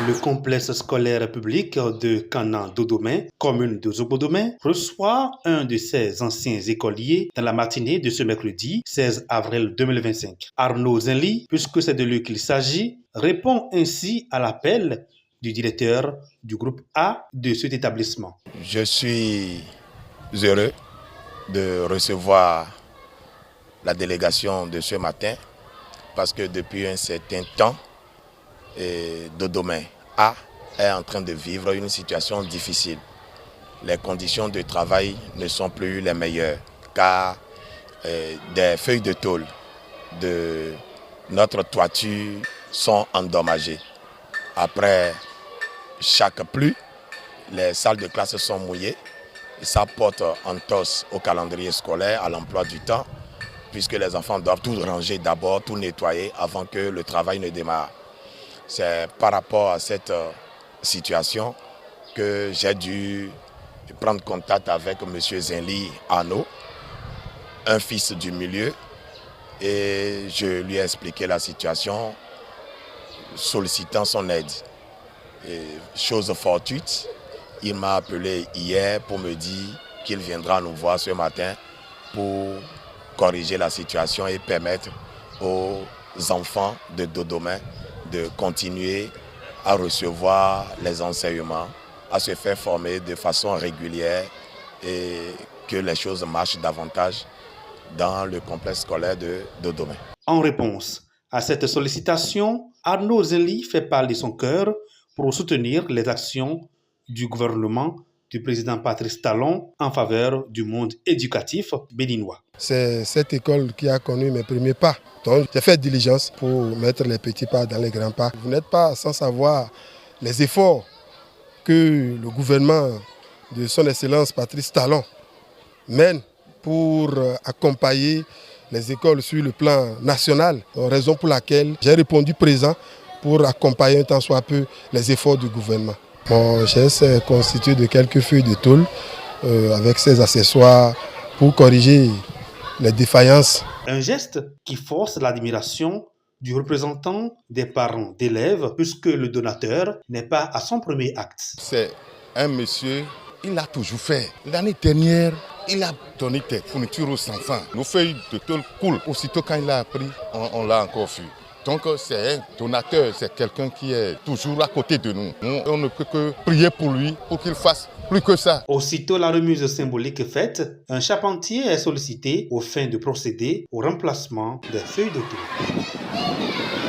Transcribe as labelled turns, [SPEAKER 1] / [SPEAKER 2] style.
[SPEAKER 1] Le complexe scolaire public de Kanan-Dodoma, commune de Zobodoma, reçoit un de ses anciens écoliers dans la matinée de ce mercredi 16 avril 2025. Arnaud Zinli, puisque c'est de lui qu'il s'agit, répond ainsi à l'appel du directeur du groupe A de cet établissement.
[SPEAKER 2] Je suis heureux de recevoir la délégation de ce matin parce que depuis un certain temps, Dodoma A est en train de vivre une situation difficile. Les conditions de travail ne sont plus les meilleures car des feuilles de tôle de notre toiture sont endommagées. Après chaque pluie, les salles de classe sont mouillées et ça porte entorse au calendrier scolaire, à l'emploi du temps, puisque les enfants doivent tout ranger d'abord, tout nettoyer avant que le travail ne démarre. C'est par rapport à cette situation que j'ai dû prendre contact avec M. Zinli Arnaud, un fils du milieu, et je lui ai expliqué la situation, sollicitant son aide. Et chose fortuite, il m'a appelé hier pour me dire qu'il viendra nous voir ce matin pour corriger la situation et permettre aux enfants de Dodoma de continuer à recevoir les enseignements, à se faire former de façon régulière et que les choses marchent davantage dans le complexe scolaire de Dodoma.
[SPEAKER 1] En réponse à cette sollicitation, Arnaud Zinli fait part de son cœur pour soutenir les actions du gouvernement du président Patrice Talon en faveur du monde éducatif béninois.
[SPEAKER 3] C'est cette école qui a connu mes premiers pas. Donc j'ai fait diligence pour mettre les petits pas dans les grands pas. Vous n'êtes pas sans savoir les efforts que le gouvernement de son Excellence Patrice Talon mène pour accompagner les écoles sur le plan national. Raison pour laquelle j'ai répondu présent pour accompagner un tant soit peu les efforts du gouvernement. Mon geste est constitué de quelques feuilles de tôle avec ses accessoires pour corriger les défaillances.
[SPEAKER 1] Un geste qui force l'admiration du représentant des parents d'élèves puisque le donateur n'est pas à son premier acte.
[SPEAKER 4] C'est un monsieur, il a toujours fait. L'année dernière, il a donné des fournitures aux enfants. Nos feuilles de tôle coulent. Aussitôt quand il a appris, on l'a encore vu. Donc c'est un donateur, c'est quelqu'un qui est toujours à côté de nous. On ne peut que prier pour lui, pour qu'il fasse plus que ça.
[SPEAKER 1] Aussitôt la remise symbolique faite, un charpentier est sollicité aux fins de procéder au remplacement des feuilles de tôle.